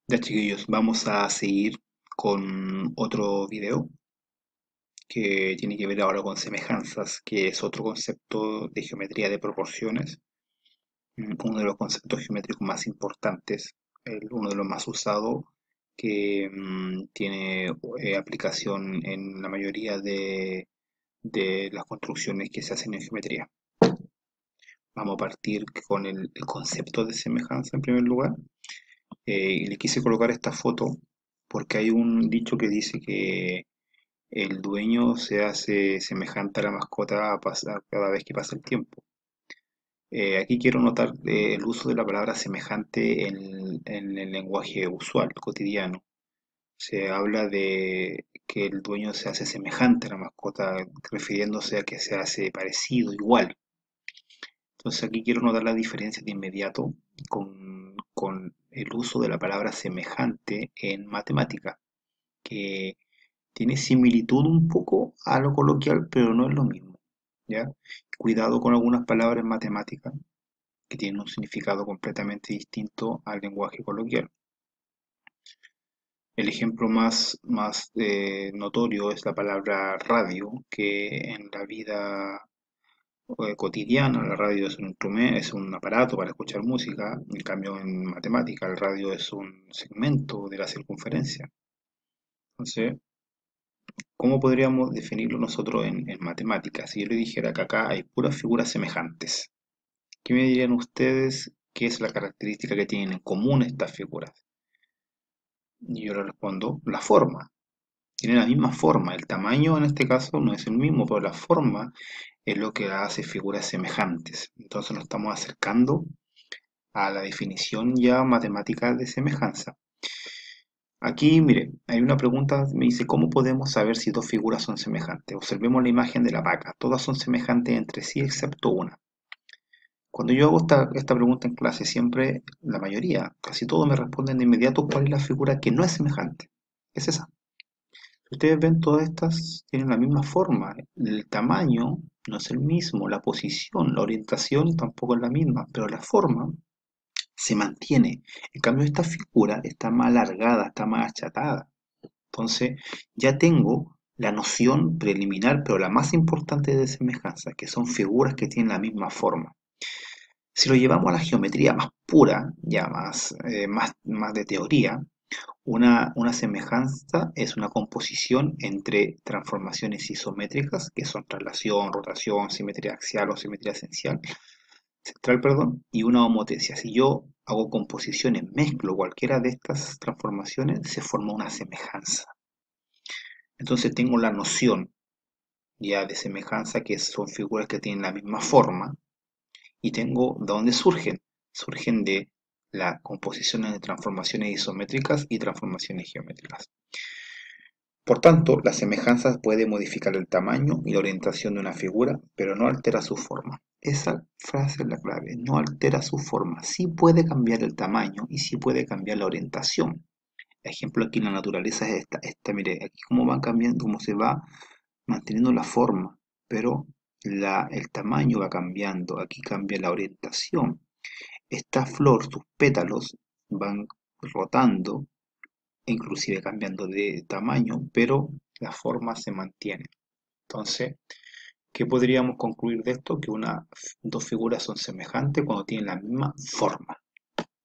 Ya chiquillos, vamos a seguir con otro video que tiene que ver ahora con semejanzas, que es otro concepto de geometría de proporciones, uno de los conceptos geométricos más importantes, uno de los más usados, que tiene aplicación en la mayoría de las construcciones que se hacen en geometría. Vamos a partir con el concepto de semejanza en primer lugar. Y le quise colocar esta foto porque hay un dicho que dice que el dueño se hace semejante a la mascota a pasar cada vez que pasa el tiempo. Aquí quiero notar el uso de la palabra semejante en el lenguaje usual, cotidiano. Se habla de que el dueño se hace semejante a la mascota, refiriéndose a que se hace parecido, igual. Entonces aquí quiero notar la diferencia de inmediato con el uso de la palabra semejante en matemática, que tiene similitud un poco a lo coloquial, pero no es lo mismo, ¿ya? Cuidado con algunas palabras en matemática que tienen un significado completamente distinto al lenguaje coloquial. El ejemplo más notorio es la palabra radio, que en la vida cotidiana. La radio es un instrumento, es un aparato para escuchar música. En cambio, en matemática, el radio es un segmento de la circunferencia. Entonces, ¿cómo podríamos definirlo nosotros en matemáticas? Si yo le dijera que acá hay puras figuras semejantes, ¿qué me dirían ustedes qué es la característica que tienen en común estas figuras? Y yo le respondo, la forma. Tienen la misma forma. El tamaño en este caso no es el mismo, pero la forma es lo que hace figuras semejantes. Entonces nos estamos acercando a la definición ya matemática de semejanza. Aquí, mire, hay una pregunta, me dice, ¿cómo podemos saber si dos figuras son semejantes? Observemos la imagen de la vaca, todas son semejantes entre sí excepto una. Cuando yo hago esta pregunta en clase, siempre la mayoría, casi todos me responden de inmediato cuál es la figura que no es semejante. Es esa. Si ustedes ven, todas estas tienen la misma forma, el tamaño no es el mismo, la posición, la orientación tampoco es la misma, pero la forma se mantiene. En cambio, esta figura está más alargada, está más achatada. Entonces, ya tengo la noción preliminar, pero la más importante de semejanza, que son figuras que tienen la misma forma. Si lo llevamos a la geometría más pura, ya más de teoría, una semejanza es una composición entre transformaciones isométricas, que son traslación, rotación, simetría axial o simetría central, perdón, y una homotecia. Si yo hago composiciones, mezclo cualquiera de estas transformaciones, se forma una semejanza. Entonces tengo la noción ya de semejanza, que son figuras que tienen la misma forma, y tengo de dónde surgen. Surgen de la composición de transformaciones isométricas y transformaciones geométricas. Por tanto, la semejanza puede modificar el tamaño y la orientación de una figura, pero no altera su forma. Esa frase es la clave, no altera su forma. Sí puede cambiar el tamaño y sí puede cambiar la orientación. Ejemplo aquí en la naturaleza es mire, aquí cómo van cambiando, cómo se va manteniendo la forma, pero el tamaño va cambiando, aquí cambia la orientación. Esta flor, sus pétalos van rotando, inclusive cambiando de tamaño, pero la forma se mantiene. Entonces, ¿qué podríamos concluir de esto? Que dos figuras son semejantes cuando tienen la misma forma.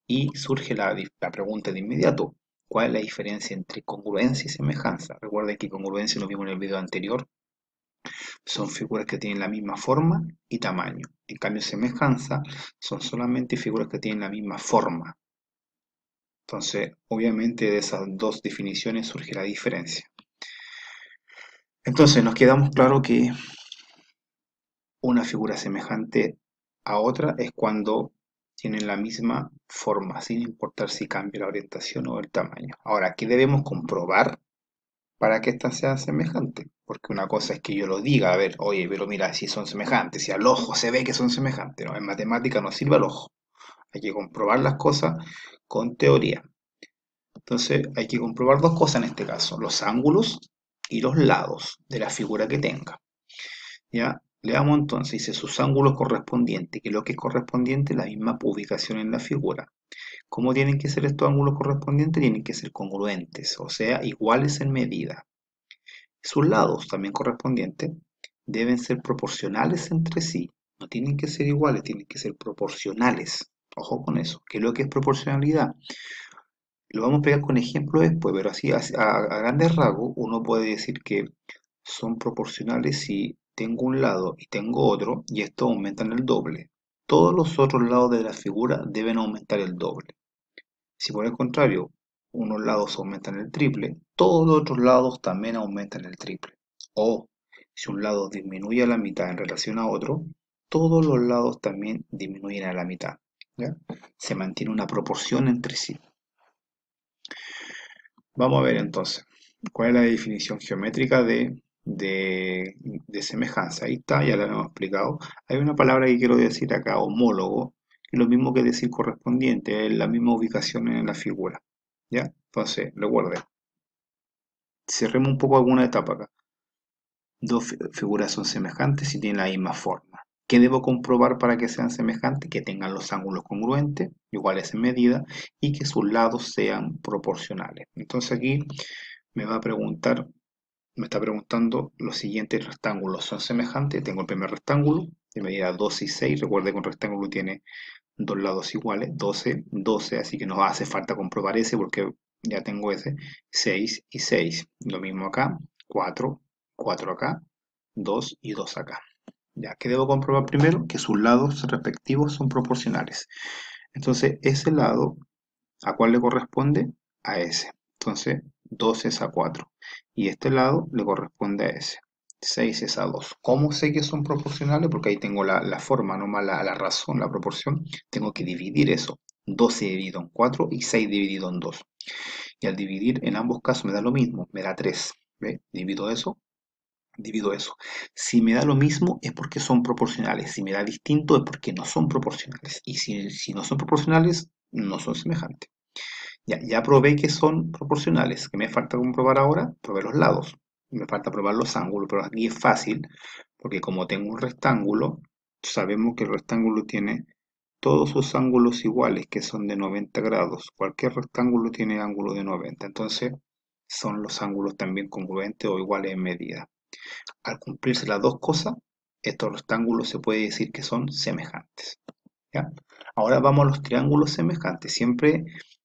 Y surge la pregunta de inmediato, ¿cuál es la diferencia entre congruencia y semejanza? Recuerden que congruencia lo vimos en el video anterior, son figuras que tienen la misma forma y tamaño. En cambio, semejanza son solamente figuras que tienen la misma forma. Entonces, obviamente de esas dos definiciones surge la diferencia. Entonces, nos quedamos claro que una figura semejante a otra es cuando tienen la misma forma, sin importar si cambia la orientación o el tamaño. Ahora, ¿qué debemos comprobar para que ésta sea semejante? Porque una cosa es que yo lo diga, a ver, oye, pero mira, si son semejantes, si al ojo se ve que son semejantes, ¿no? En matemática no sirve al ojo. Hay que comprobar las cosas con teoría. Entonces, hay que comprobar dos cosas en este caso, los ángulos y los lados de la figura que tenga. ¿Ya? Leamos entonces, dice sus ángulos correspondientes, que lo que es correspondiente es la misma ubicación en la figura. ¿Cómo tienen que ser estos ángulos correspondientes? Tienen que ser congruentes, o sea, iguales en medida. Sus lados también correspondientes deben ser proporcionales entre sí. No tienen que ser iguales, tienen que ser proporcionales. Ojo con eso. ¿Qué es lo que es proporcionalidad? Lo vamos a pegar con ejemplos después, pero así a grandes rasgos uno puede decir que son proporcionales si tengo un lado y tengo otro y estos aumentan el doble. Todos los otros lados de la figura deben aumentar el doble. Si por el contrario unos lados aumentan el triple, todos los otros lados también aumentan el triple. O si un lado disminuye a la mitad en relación a otro, todos los lados también disminuyen a la mitad. ¿Ya? Se mantiene una proporción entre sí. Vamos a ver entonces, ¿cuál es la definición geométrica de semejanza? Ahí está, ya la hemos explicado. Hay una palabra que quiero decir acá, homólogo, que es lo mismo que decir correspondiente, es la misma ubicación en la figura. ¿Ya? Entonces, recuerden, cerremos un poco alguna etapa acá. Dos figuras son semejantes y tienen la misma forma. ¿Qué debo comprobar para que sean semejantes? Que tengan los ángulos congruentes, iguales en medida, y que sus lados sean proporcionales. Entonces aquí me va a preguntar, me está preguntando los siguientes rectángulos son semejantes. Tengo el primer rectángulo de medida 12 y 6. Recuerde que un rectángulo tiene dos lados iguales, 12, 12, así que nos hace falta comprobar ese porque ya tengo ese, 6 y 6. Lo mismo acá, 4, 4 acá, 2 y 2 acá. Ya, ¿qué debo comprobar primero? Que sus lados respectivos son proporcionales. Entonces, ese lado, ¿a cuál le corresponde? A ese. Entonces, 2 es a 4. Y este lado le corresponde a ese. 6 es a 2. ¿Cómo sé que son proporcionales? Porque ahí tengo la forma, no más la razón, la proporción. Tengo que dividir eso. 12 dividido en 4 y 6 dividido en 2. Y al dividir en ambos casos me da lo mismo, me da 3. ¿Ve? Divido eso. Si me da lo mismo es porque son proporcionales. Si me da distinto es porque no son proporcionales. Y si no son proporcionales, no son semejantes. Ya probé que son proporcionales. ¿Qué me falta comprobar ahora? Probé los lados. Me falta probar los ángulos, pero aquí es fácil, porque como tengo un rectángulo, sabemos que el rectángulo tiene todos sus ángulos iguales, que son de 90 grados. Cualquier rectángulo tiene ángulo de 90. Entonces, son los ángulos también congruentes o iguales en medida. Al cumplirse las dos cosas, estos rectángulos se puede decir que son semejantes. ¿Ya? Ahora vamos a los triángulos semejantes. Siempre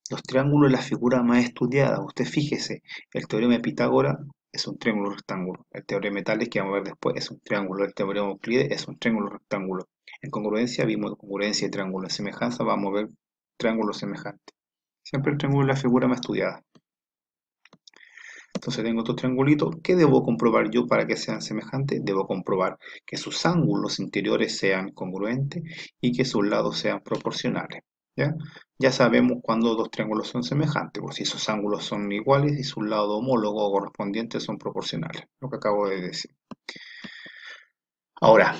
los triángulos es la figura más estudiada. Usted fíjese, el teorema de Pitágoras es un triángulo rectángulo. El teorema de Tales, que vamos a ver después, es un triángulo. El teorema de Euclides es un triángulo rectángulo. En congruencia vimos congruencia y triángulo. En semejanza vamos a ver triángulos semejantes. Siempre el triángulo es la figura más estudiada. Entonces tengo estos triangulitos. ¿Qué debo comprobar yo para que sean semejantes? Debo comprobar que sus ángulos interiores sean congruentes y que sus lados sean proporcionales. ¿Ya? Ya sabemos cuándo dos triángulos son semejantes, por si esos ángulos son iguales y sus lados homólogos o correspondientes son proporcionales, lo que acabo de decir. Ahora,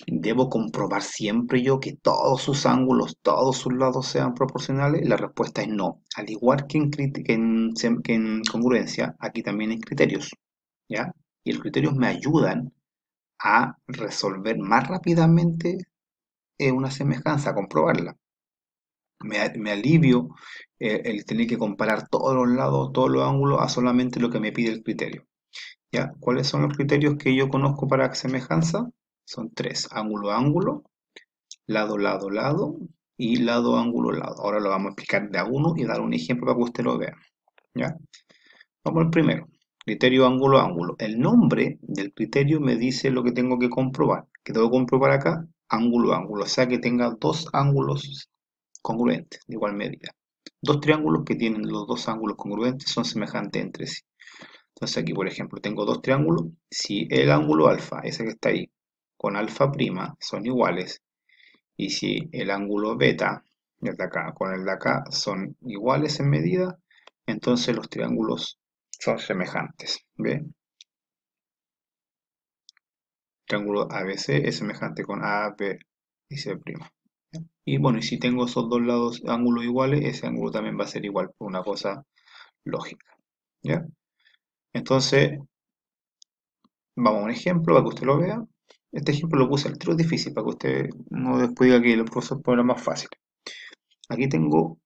¿debo comprobar siempre yo que todos sus ángulos, todos sus lados sean proporcionales? La respuesta es no. Al igual que en congruencia, aquí también hay criterios, ¿ya? Y los criterios me ayudan a resolver más rápidamente una semejanza, a comprobarla. Me alivio el tener que comparar todos los lados, todos los ángulos a solamente lo que me pide el criterio. ¿Ya? ¿Cuáles son los criterios que yo conozco para semejanza? Son tres: ángulo a ángulo, lado, lado, lado y lado, ángulo, lado. Ahora lo vamos a explicar de a uno y dar un ejemplo para que usted lo vea. ¿Ya? Vamos al primero. Criterio ángulo, ángulo. El nombre del criterio me dice lo que tengo que comprobar. ¿Qué tengo que comprobar acá? Ángulo, ángulo. O sea que tenga dos ángulos congruentes, de igual medida. Dos triángulos que tienen los dos ángulos congruentes son semejantes entre sí. Entonces aquí, por ejemplo, tengo dos triángulos. Si el ángulo alfa, ese que está ahí, con alfa prima son iguales, y si el ángulo beta, el de acá, con el de acá, son iguales en medida, entonces los triángulos son semejantes. ¿Ve? Triángulo ABC es semejante con A, B y C'. ¿Ya? Y bueno, y si tengo esos dos lados ángulos iguales, ese ángulo también va a ser igual por una cosa lógica. ¿Ya? Entonces, vamos a un ejemplo para que usted lo vea. Este ejemplo lo puse al tiro difícil para que usted no después diga que el profesor pone más fácil. Aquí tengo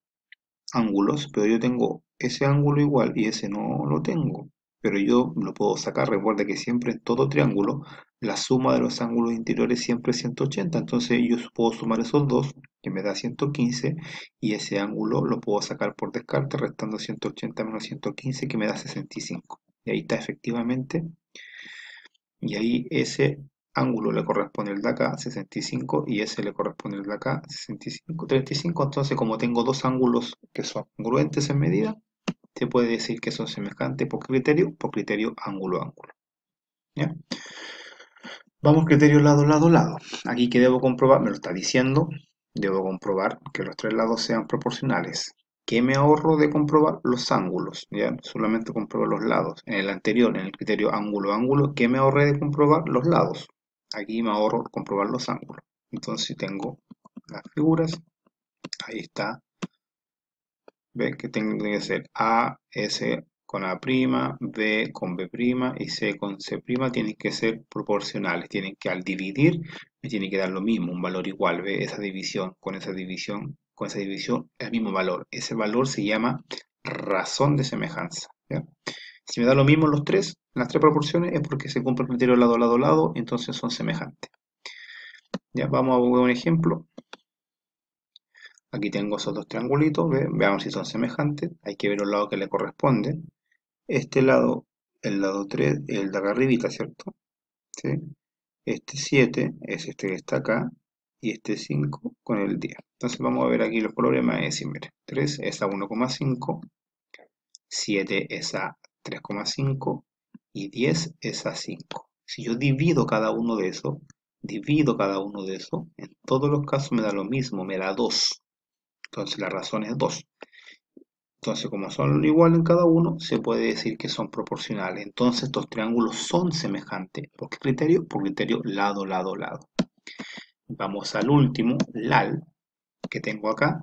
ángulos, pero yo tengo ese ángulo igual y ese no lo tengo. Pero yo lo puedo sacar. Recuerda que siempre en todo triángulo la suma de los ángulos interiores siempre es 180. Entonces yo puedo sumar esos dos, que me da 115, y ese ángulo lo puedo sacar por descarte, restando 180 menos 115, que me da 65. Y ahí está efectivamente. Y ahí ese ángulo le corresponde el de acá, 65, y ese le corresponde el de acá, 65, 35. Entonces, como tengo dos ángulos que son congruentes en medida, se puede decir que son semejantes por criterio ángulo-ángulo. ¿Ya? Vamos, criterio lado, lado, lado. Aquí que debo comprobar, me lo está diciendo, debo comprobar que los tres lados sean proporcionales. ¿Qué me ahorro de comprobar? Los ángulos, ¿ya? Solamente compruebo los lados. En el anterior, en el criterio ángulo-ángulo, ¿qué me ahorré de comprobar? Los lados. Aquí me ahorro comprobar los ángulos. Entonces, si tengo las figuras, ahí está. ¿Ve? Que tengo que ser A, S con A', B con B' y C con C', tienen que ser proporcionales. Tienen que, al dividir, me tiene que dar lo mismo, un valor igual. ¿Ve? Esa división, con esa división, con esa división, el mismo valor. Ese valor se llama razón de semejanza. ¿Ya? Si me da lo mismo las tres proporciones, es porque se cumple el criterio lado, lado, lado, entonces son semejantes. Ya, vamos a ver un ejemplo. Aquí tengo esos dos triangulitos, veamos si son semejantes. Hay que ver los lados que le corresponden. Este lado, el lado 3, el de acá arribita, ¿cierto? ¿Sí? Este 7 es este que está acá, y este 5 con el 10. Entonces vamos a ver aquí los problemas. Es decir, mire, 3 es a 1,5, 7 es a 3,5 y 10 es a 5. Si yo divido cada uno de esos, en todos los casos me da lo mismo, me da 2. Entonces la razón es 2. Entonces, como son iguales en cada uno, se puede decir que son proporcionales. Entonces, estos triángulos son semejantes. ¿Por qué criterio? Por criterio lado, lado, lado. Vamos al último, LAL, que tengo acá.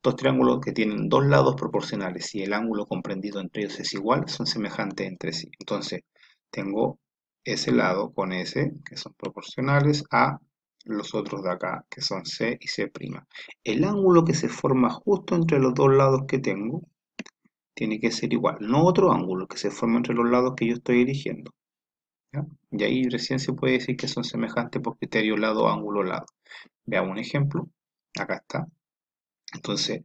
Dos triángulos que tienen dos lados proporcionales. Si el ángulo comprendido entre ellos es igual, son semejantes entre sí. Entonces, tengo ese lado con ese, que son proporcionales, a los otros de acá, que son C y C'. El ángulo que se forma justo entre los dos lados que tengo tiene que ser igual, no otro ángulo que se forma entre los lados que yo estoy eligiendo. ¿Ya? Y ahí recién se puede decir que son semejantes por criterio lado, ángulo, lado. Veamos un ejemplo. Acá está. Entonces,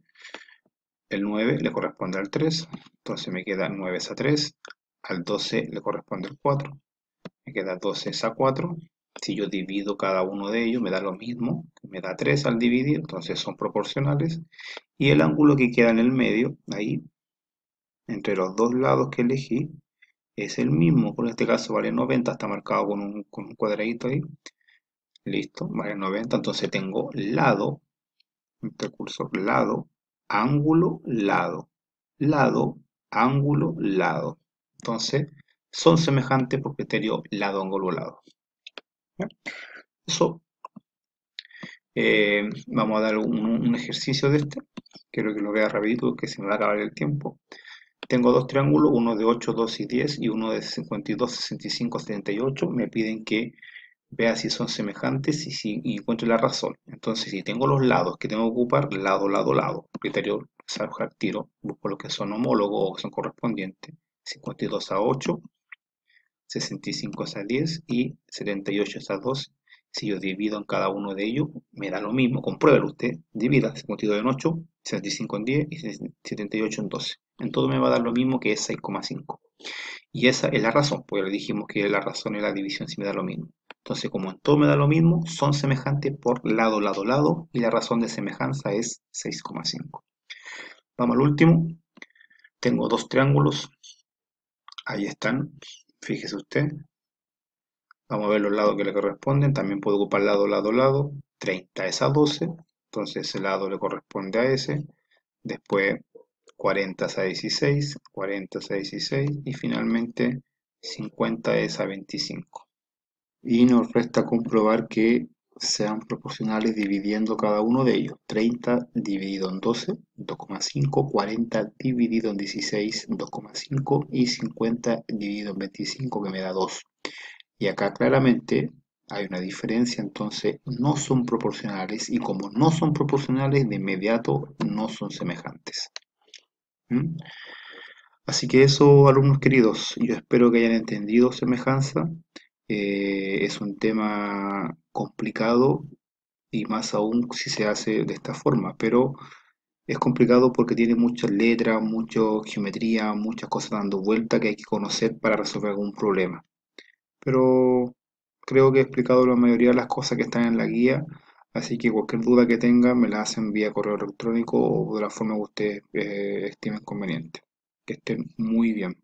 el 9 le corresponde al 3. Entonces me queda 9 es a 3. Al 12 le corresponde el 4. Me queda 12 es a 4. Si yo divido cada uno de ellos, me da lo mismo. Me da 3 al dividir. Entonces son proporcionales. Y el ángulo que queda en el medio, ahí, entre los dos lados que elegí, es el mismo. Por este caso vale 90, está marcado con un cuadradito ahí. Listo, vale 90. Entonces tengo lado, este cursor, lado, ángulo, lado, lado, ángulo, lado. Entonces son semejantes por criterio lado, ángulo, lado. ¿Ya? Eso, vamos a dar un ejercicio de este. Quiero que lo vea rapidito, que se me va a acabar el tiempo. Tengo dos triángulos, uno de 8, 2 y 10 y uno de 52, 65, 78. Me piden que vea si son semejantes y encuentre la razón. Entonces, si tengo los lados que tengo que ocupar, lado, lado, lado. Criterio Sarjar tiro, busco los que son homólogos o que son correspondientes. 52 a 8, 65 a 10 y 78 a 2. Si yo divido en cada uno de ellos, me da lo mismo. Compruébelo usted. Divida 52 en 8, 65 en 10 y 78 en 12. En todo me va a dar lo mismo, que es 6,5. Y esa es la razón, porque le dijimos que la razón es la división si me da lo mismo. Entonces, como en todo me da lo mismo, son semejantes por lado, lado, lado, y la razón de semejanza es 6,5. Vamos al último. Tengo dos triángulos. Ahí están. Fíjese usted. Vamos a ver los lados que le corresponden. También puedo ocupar lado, lado, lado. 30 es a 12. Entonces ese lado le corresponde a ese. Después 40 es a 16. 40 es a 16. Y finalmente 50 es a 25. Y nos resta comprobar que sean proporcionales dividiendo cada uno de ellos. 30 dividido en 12, 2,5, 40 dividido en 16, 2,5 y 50 dividido en 25, que me da 2. Y acá claramente hay una diferencia, entonces no son proporcionales, y como no son proporcionales, de inmediato no son semejantes. ¿Mm? Así que eso, alumnos queridos, yo espero que hayan entendido semejanza. Es un tema complicado y más aún si se hace de esta forma, pero es complicado porque tiene muchas letras, mucha geometría, muchas cosas dando vuelta que hay que conocer para resolver algún problema. Pero creo que he explicado la mayoría de las cosas que están en la guía, así que cualquier duda que tengan me la hacen vía correo electrónico o de la forma que ustedes estimen conveniente. Que estén muy bien.